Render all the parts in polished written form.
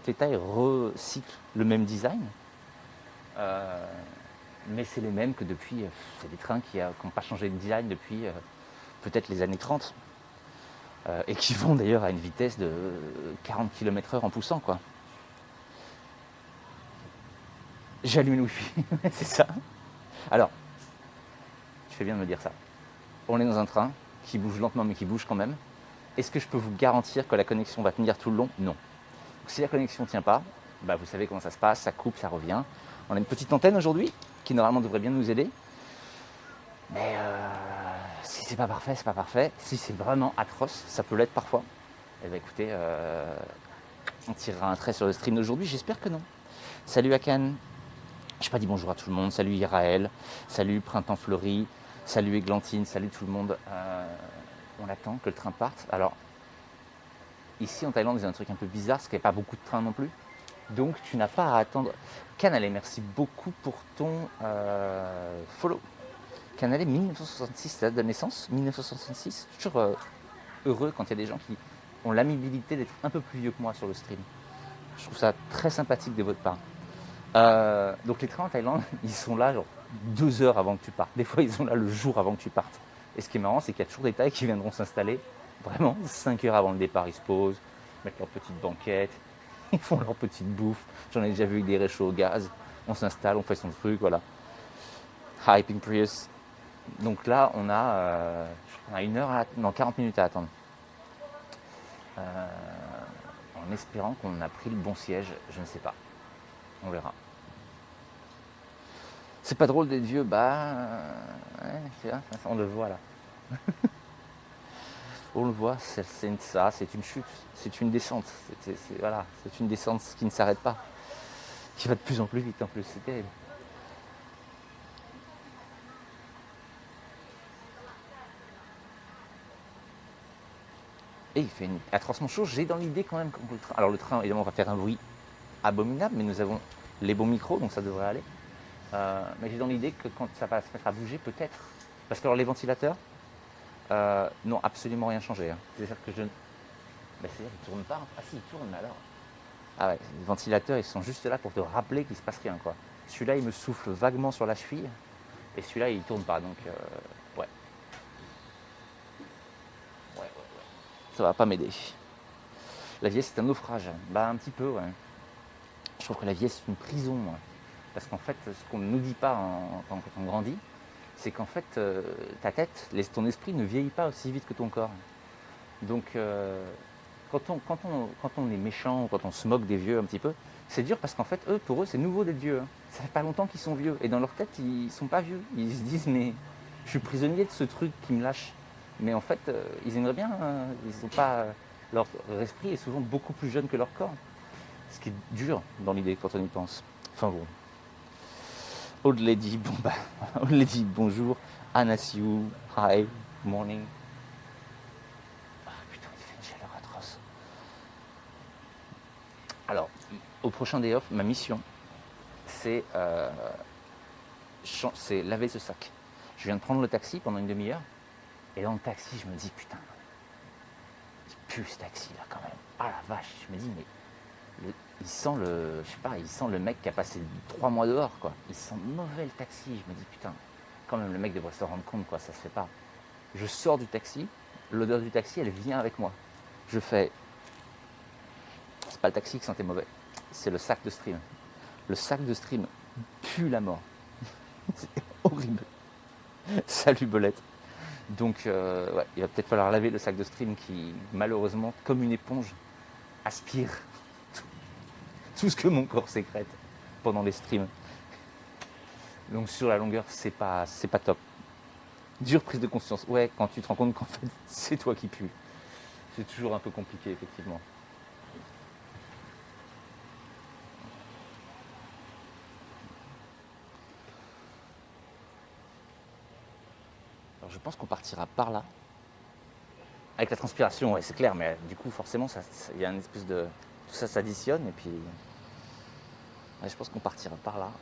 propriétaires recyclent le même design, mais c'est les mêmes que depuis, c'est des trains qui n'ont pas changé de design depuis peut-être les années 30, et qui vont d'ailleurs à une vitesse de 40 km/h en poussant, quoi. J'allume le wifi, c'est ça. Alors, tu fais bien de me dire ça. On est dans un train qui bouge lentement mais qui bouge quand même. Est-ce que je peux vous garantir que la connexion va tenir tout le long? Non. Donc, si la connexion ne tient pas, bah, vous savez comment ça se passe, ça coupe, ça revient. On a une petite antenne aujourd'hui qui normalement devrait bien nous aider. Mais si c'est pas parfait, c'est pas parfait. Si c'est vraiment atroce, ça peut l'être parfois. Eh bien écoutez, on tirera un trait sur le stream d'aujourd'hui, j'espère que non. Salut Akan, je n'ai pas dit bonjour à tout le monde. Salut Iraël, salut Printemps Fleuri, salut Églantine, salut tout le monde. On attend que le train parte. Alors, ici en Thaïlande, il y a un truc un peu bizarre, parce qu'il n'y a pas beaucoup de trains non plus. Donc, tu n'as pas à attendre. Canalé, merci beaucoup pour ton follow. Canalé 1966, c'est la date de naissance, 1966. Je suis toujours heureux quand il y a des gens qui ont l'amabilité d'être un peu plus vieux que moi sur le stream. Je trouve ça très sympathique de votre part. Donc les trains en Thaïlande, ils sont là genre 2 heures avant que tu partes. Des fois, ils sont là le jour avant que tu partes. Et ce qui est marrant, c'est qu'il y a toujours des Thaïs qui viendront s'installer vraiment 5 heures avant le départ. Ils se posent, mettent leur petite banquette, ils font leur petite bouffe. J'en ai déjà vu avec des réchauds au gaz. On s'installe, on fait son truc, voilà. Hyping Prius. Donc là, on a 40 minutes à attendre. En espérant qu'on a pris le bon siège, je ne sais pas. On verra. C'est pas drôle d'être vieux, ouais, on le voit là. On le voit, c'est une chute, c'est une descente. Voilà, c'est une descente qui ne s'arrête pas, qui va de plus en plus vite en plus, c'est terrible. Et il fait atrocement chaud. J'ai dans l'idée quand même que le train. Alors le train, évidemment, va faire un bruit abominable, mais nous avons les bons micros, donc ça devrait aller. Mais j'ai dans l'idée que quand ça va se mettre à bouger, peut-être. Parce que alors, les ventilateurs n'ont absolument rien changé. Hein. C'est-à-dire que je. C'est-à-dire qu'ils ne tournent pas. Ah si, ils tournent alors. Ah ouais, les ventilateurs, ils sont juste là pour te rappeler qu'il ne se passe rien, quoi. Celui-là, il me souffle vaguement sur la cheville. Et celui-là, il ne tourne pas. Donc, ouais. Ça va pas m'aider. La vieillesse, c'est un naufrage. Un petit peu, ouais. Je trouve que la vieillesse, c'est une prison, moi. Parce qu'en fait, ce qu'on ne nous dit pas quand on grandit, c'est qu'en fait, ta tête, ton esprit ne vieillit pas aussi vite que ton corps. Donc, quand on est méchant, quand on se moque des vieux un petit peu, c'est dur parce qu'en fait, pour eux, c'est nouveau d'être vieux. Hein. Ça fait pas longtemps qu'ils sont vieux. Et dans leur tête, ils sont pas vieux. Ils se disent, mais je suis prisonnier de ce truc qui me lâche. Mais en fait, ils aimeraient bien. Ils ont pas. Leur esprit est souvent beaucoup plus jeune que leur corps. Ce qui est dur dans l'idée quand on y pense. Enfin bon. Old Lady, Old Lady, bonjour. Anasiu, hi, morning. Ah putain, il fait une chaleur atroce. Alors, au prochain day off, ma mission, c'est laver ce sac. Je viens de prendre le taxi pendant une demi-heure, et dans le taxi, je me dis, putain, il pue ce taxi là quand même. Ah la vache, je me dis, mais il sent le mec qui a passé 3 mois dehors, quoi. Il sent mauvais le taxi. Je me dis, putain, quand même, le mec devrait se rendre compte, quoi, ça se fait pas. Je sors du taxi, l'odeur du taxi, elle vient avec moi. Je fais, c'est pas le taxi qui sentait mauvais, c'est le sac de stream. Le sac de stream pue la mort. C'est horrible. Salut Belette. Donc, ouais, il va peut-être falloir laver le sac de stream qui, malheureusement, comme une éponge, aspire tout ce que mon corps sécrète pendant les streams. Donc sur la longueur, c'est pas top. Dure prise de conscience. Ouais, quand tu te rends compte qu'en fait, c'est toi qui pue. C'est toujours un peu compliqué, effectivement. Alors je pense qu'on partira par là. Avec la transpiration, ouais, c'est clair, mais du coup, forcément, il y a une espèce de... Tout ça s'additionne, et puis... Ouais, je pense qu'on partira par là.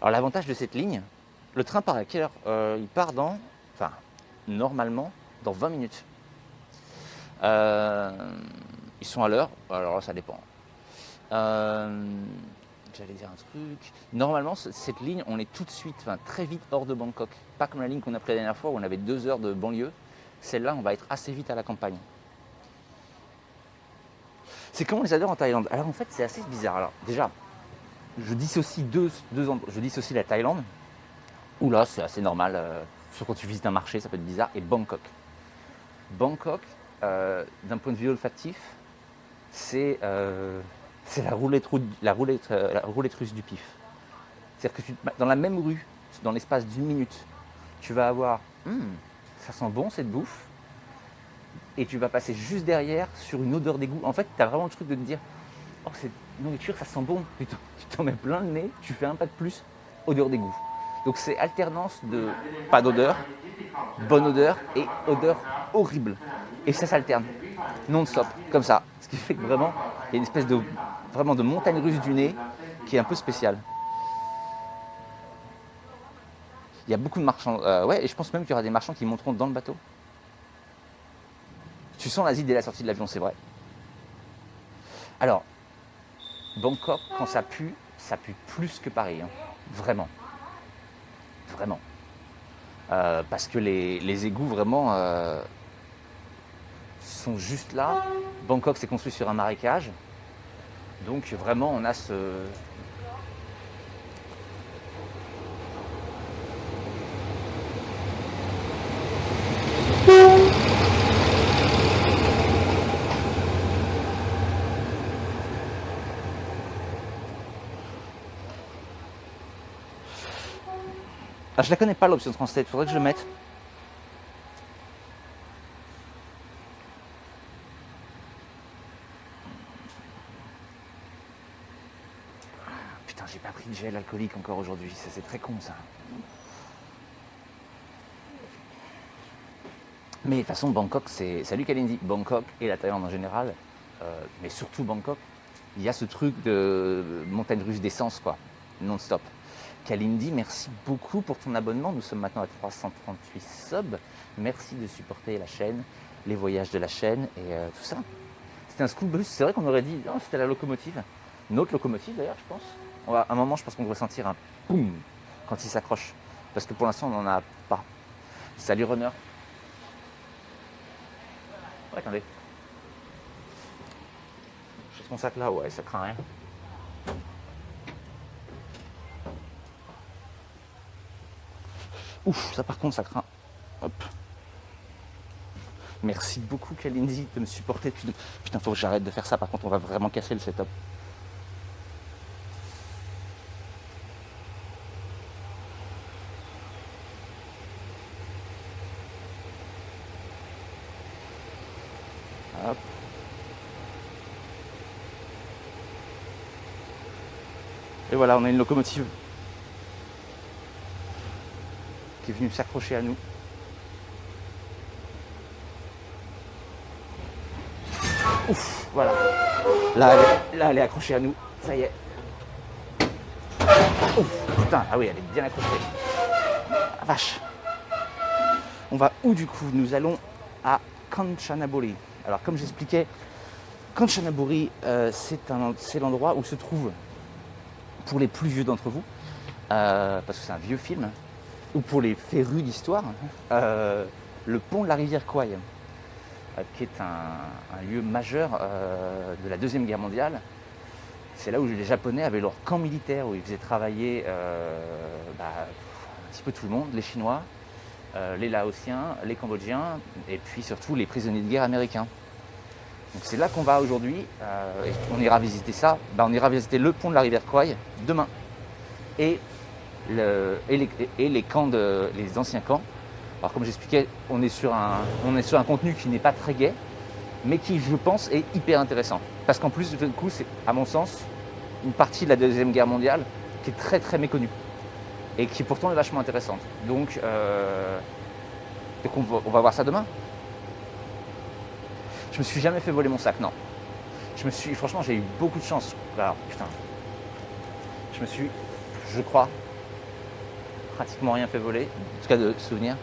Alors l'avantage de cette ligne, le train part à quelle heure il part normalement, dans 20 minutes. Ils sont à l'heure, alors là, ça dépend. J'allais dire un truc. Normalement, cette ligne, on est tout de suite, très vite hors de Bangkok. Pas comme la ligne qu'on a prise la dernière fois où on avait 2 heures de banlieue. Celle-là, on va être assez vite à la campagne. C'est comme on les adore en Thaïlande. Alors en fait, c'est assez bizarre. Alors déjà, je dissocie deux endroits. Je dissocie la Thaïlande, où là, c'est assez normal. Sauf quand tu visites un marché, ça peut être bizarre. Et Bangkok. Bangkok, d'un point de vue olfactif, c'est la roulette russe du pif. C'est-à-dire que dans la même rue, dans l'espace d'1 minute, tu vas avoir ça sent bon cette bouffe, et tu vas passer juste derrière sur une odeur d'égout. En fait, tu as vraiment le truc de te dire oh, cette nourriture, ça sent bon. Tu t'en mets plein le nez, tu fais un pas de plus, odeur d'égout. Donc c'est alternance de pas d'odeur, bonne odeur et odeur horrible. Et ça s'alterne, non-stop, comme ça. Ce qui fait que vraiment, il y a une espèce de montagne russe du nez qui est un peu spéciale. Il y a beaucoup de marchands, et je pense même qu'il y aura des marchands qui monteront dans le bateau. Tu sens l'Asie dès la sortie de l'avion, c'est vrai. Alors, Bangkok, quand ça pue plus que Paris, hein. Vraiment. Vraiment. Parce que les égouts, vraiment, sont juste là. Bangkok, c'est construit sur un marécage. Donc, vraiment, on a ce... Ah, je la connais pas l'option Translate, faudrait que je le mette. Putain, j'ai pas pris de gel alcoolique encore aujourd'hui, ça c'est très con ça. Mais de toute façon, Bangkok, c'est... Salut Kalindi, Bangkok et la Thaïlande en général, mais surtout Bangkok, il y a ce truc de montagne russe d'essence, quoi, non-stop. Kalindi, merci beaucoup pour ton abonnement. Nous sommes maintenant à 338 subs. Merci de supporter la chaîne, les voyages de la chaîne et tout ça. C'était un school bus. C'est vrai qu'on aurait dit, oh, c'était la locomotive. Une autre locomotive d'ailleurs, je pense. À un moment, je pense qu'on devrait sentir un boum quand il s'accroche. Parce que pour l'instant, on n'en a pas. Salut Runner. Ouais, attendez. Je laisse mon sac là, ouais, ça craint rien. Ouf, ça par contre, ça craint. Hop. Merci beaucoup Kalindi de me supporter. Putain, faut que j'arrête de faire ça, par contre, on va vraiment casser le setup. Hop. Et voilà, on a une locomotive qui est venue s'accrocher à nous. Ouf, voilà. Là, elle est accrochée à nous. Ça y est. Ouf, putain, ah oui, elle est bien accrochée. Ah, vache. On va où du coup? Nous allons à Kanchanaburi. Alors, comme j'expliquais, Kanchanaburi, c'est l'endroit où se trouve, pour les plus vieux d'entre vous, parce que c'est un vieux film, ou pour les férus d'histoire, le pont de la rivière Kwai, qui est un lieu majeur de la Deuxième Guerre mondiale. C'est là où les Japonais avaient leur camp militaire, où ils faisaient travailler un petit peu tout le monde, les Chinois, les Laotiens, les Cambodgiens, et puis surtout les prisonniers de guerre américains. Donc c'est là qu'on va aujourd'hui, et on ira visiter ça. On ira visiter le pont de la rivière Kwai demain, et les camps les anciens camps. Alors comme j'expliquais, on est sur un contenu qui n'est pas très gai, mais qui, je pense, est hyper intéressant. Parce qu'en plus, du coup, c'est, à mon sens, une partie de la Deuxième Guerre mondiale qui est très très méconnue, et qui pourtant est vachement intéressante. Donc on va voir ça demain. Je me suis jamais fait voler mon sac, non. Franchement, j'ai eu beaucoup de chance. Alors, putain. Je crois, pratiquement rien fait voler, en tout cas de souvenir.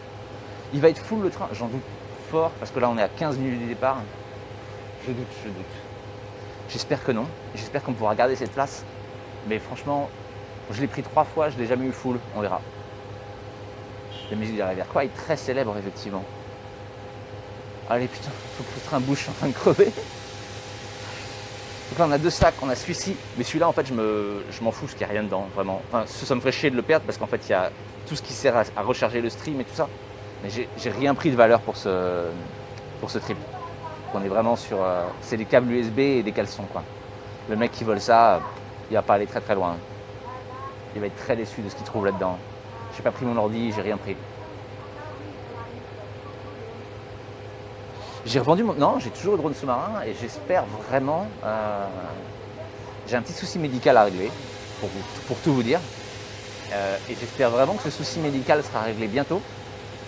Il va être full le train, j'en doute fort, parce que là on est à 15 minutes du départ. je doute. J'espère que non. J'espère qu'on pourra garder cette place. Mais franchement, je l'ai pris 3 fois, je ne l'ai jamais eu full. On verra. La musique de la rivière quoi est très célèbre, effectivement. Allez, putain, faut que le train bouge, je suis en train de crever. Donc là, on a 2 sacs, on a celui-ci. Mais celui-là, en fait, je m'en fous parce qu'il n'y a rien dedans, vraiment. Enfin, ça me ferait chier de le perdre parce qu'en fait, il y a tout ce qui sert à recharger le stream et tout ça. Mais j'ai rien pris de valeur pour ce trip. On est vraiment sur... c'est des câbles USB et des caleçons, quoi. Le mec qui vole ça, il va pas aller très très loin. Il va être très déçu de ce qu'il trouve là-dedans. J'ai pas pris mon ordi, j'ai rien pris. J'ai revendu mon... Non, j'ai toujours le drone sous-marin et j'espère vraiment... j'ai un petit souci médical à régler, pour tout vous dire. Et j'espère vraiment que ce souci médical sera réglé bientôt.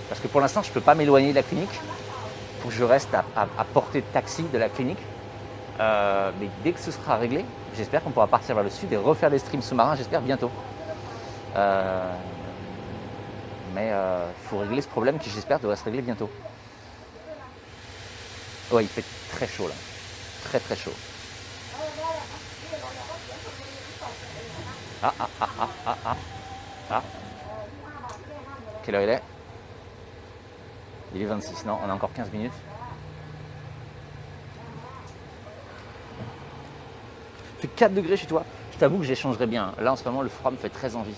Parce que pour l'instant, je ne peux pas m'éloigner de la clinique. Il faut que je reste à portée de taxi de la clinique. Mais dès que ce sera réglé, j'espère qu'on pourra partir vers le sud et refaire des streams sous-marins, j'espère bientôt. Mais il faut régler ce problème qui, j'espère, devrait se régler bientôt. Ouais, il fait très chaud là. Très très chaud. Ah. Quelle heure il est? Il est 26. Non, on a encore 15 minutes. Il fait 4 degrés chez toi. Je t'avoue que j'échangerais bien. Là, en ce moment, le froid me fait très envie.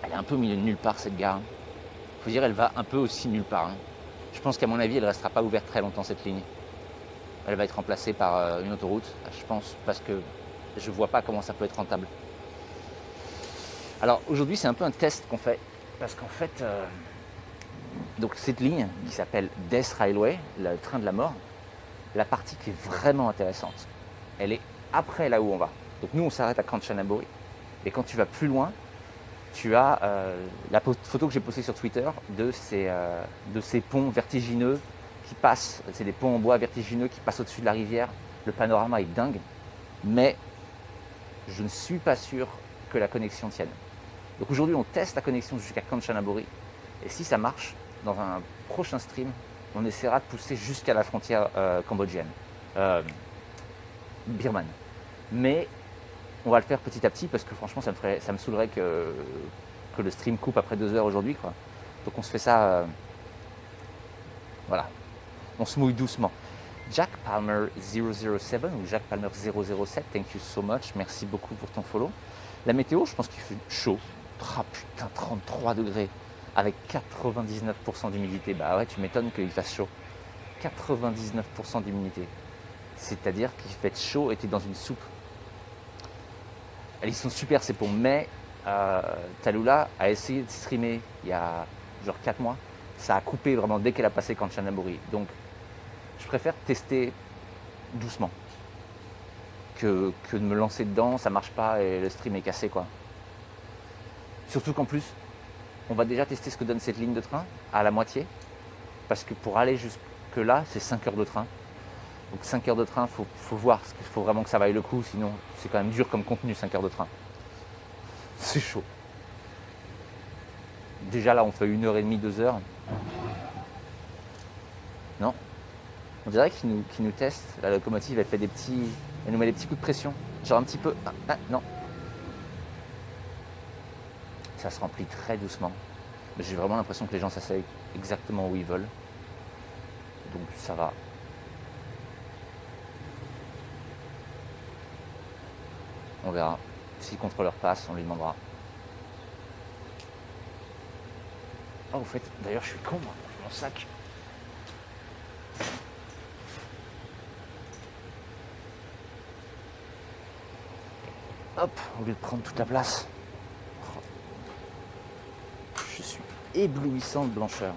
Elle est un peu au milieu de nulle part, cette gare. Faut dire, elle va un peu aussi nulle part. Je pense qu'à mon avis, elle ne restera pas ouverte très longtemps, cette ligne. Elle va être remplacée par une autoroute, je pense, parce que je ne vois pas comment ça peut être rentable. Alors, aujourd'hui, c'est un peu un test qu'on fait. Parce qu'en fait, donc cette ligne qui s'appelle Death Railway, le train de la mort, la partie qui est vraiment intéressante, elle est après là où on va. Donc nous, on s'arrête à Kanchanaburi. Et quand tu vas plus loin, tu as la photo que j'ai postée sur Twitter de ces ponts vertigineux qui passent. C'est des ponts en bois vertigineux qui passent au-dessus de la rivière. Le panorama est dingue, mais je ne suis pas sûr que la connexion tienne. Donc aujourd'hui, on teste la connexion jusqu'à Kanchanaburi. Et si ça marche, dans un prochain stream, on essaiera de pousser jusqu'à la frontière cambodgienne, birmane. Mais on va le faire petit à petit parce que franchement, ça me saoulerait que le stream coupe après 2 heures aujourd'hui, quoi. Donc on se fait ça, voilà. On se mouille doucement. Jack Palmer 007 ou Jack Palmer 007, thank you so much. Merci beaucoup pour ton follow. La météo, je pense qu'il fait chaud. Ah putain, 33 degrés avec 99% d'humidité. Bah ouais, tu m'étonnes qu'il fasse chaud. 99% d'humidité. C'est-à-dire qu'il fait chaud et tu es dans une soupe. Ils sont super ces ponts, mais Tallulah a essayé de streamer il y a genre 4 mois. Ça a coupé vraiment dès qu'elle a passé Kanchanaburi. Donc je préfère tester doucement que de me lancer dedans, ça marche pas et le stream est cassé, quoi. Surtout qu'en plus, on va déjà tester ce que donne cette ligne de train à la moitié. Parce que pour aller jusque là, c'est 5 heures de train. Donc 5 heures de train, faut voir, parce qu'il faut vraiment que ça vaille le coup, sinon c'est quand même dur comme contenu, 5 heures de train. C'est chaud. Déjà là, on fait 1h30, 2 heures. Non. On dirait qu'il nous teste. La locomotive, elle nous met des petits coups de pression. Genre un petit peu. Non. Ça se remplit très doucement. Mais j'ai vraiment l'impression que les gens s'asseyent exactement où ils veulent. Donc ça va. On verra. Si le contrôleur passe, on lui demandera. Oh, au fait, d'ailleurs, je suis con, moi. Mon sac. Hop, au lieu de prendre toute la place. Je suis éblouissant de blancheur.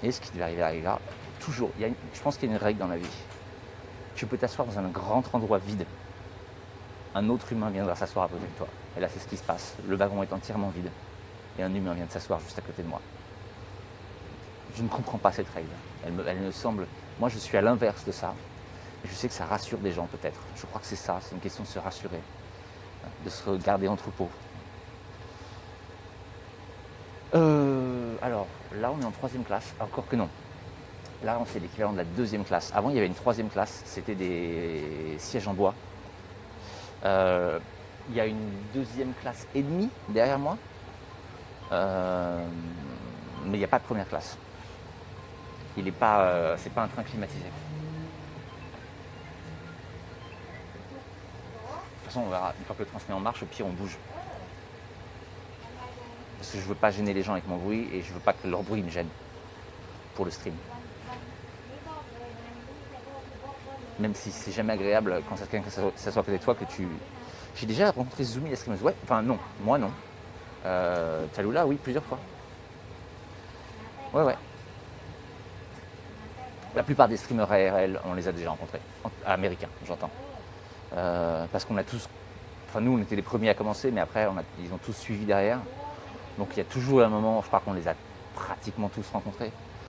Et ce qui devait arriver arrivera. Toujours. Je pense qu'il y a une règle dans la vie. Tu peux t'asseoir dans un grand endroit vide. Un autre humain viendra s'asseoir à côté de toi. Et là, c'est ce qui se passe. Le wagon est entièrement vide. Et un humain vient de s'asseoir juste à côté de moi. Je ne comprends pas cette règle. Elle me semble... Moi, je suis à l'inverse de ça. Et je sais que ça rassure des gens, peut-être. Je crois que c'est ça. C'est une question de se rassurer. De se regarder en troupeau. Alors, là, on est en 3e classe. Encore que non. Là, c'est l'équivalent de la 2e classe. Avant, il y avait une 3e classe. C'était des sièges en bois. Il y a une 2e classe et demie derrière moi. Mais il n'y a pas de 1re classe. C'est pas un train climatisé. De toute façon, on verra. Une fois que le train se met en marche, au pire, on bouge. Parce que je veux pas gêner les gens avec mon bruit et je veux pas que leur bruit me gêne pour le stream. Même si c'est jamais agréable quand quelqu'un s'assoit à côté de toi que tu... J'ai déjà rencontré Zumi, la streameuse. Ouais, enfin non, moi non. Talula, oui, plusieurs fois. Ouais. La plupart des streamers ARL, on les a déjà rencontrés. Américains, j'entends. Parce qu'on a tous... Enfin, nous, on était les premiers à commencer, mais après, ils ont tous suivi derrière. Donc, il y a toujours un moment, je crois qu'on les a pratiquement tous rencontrés.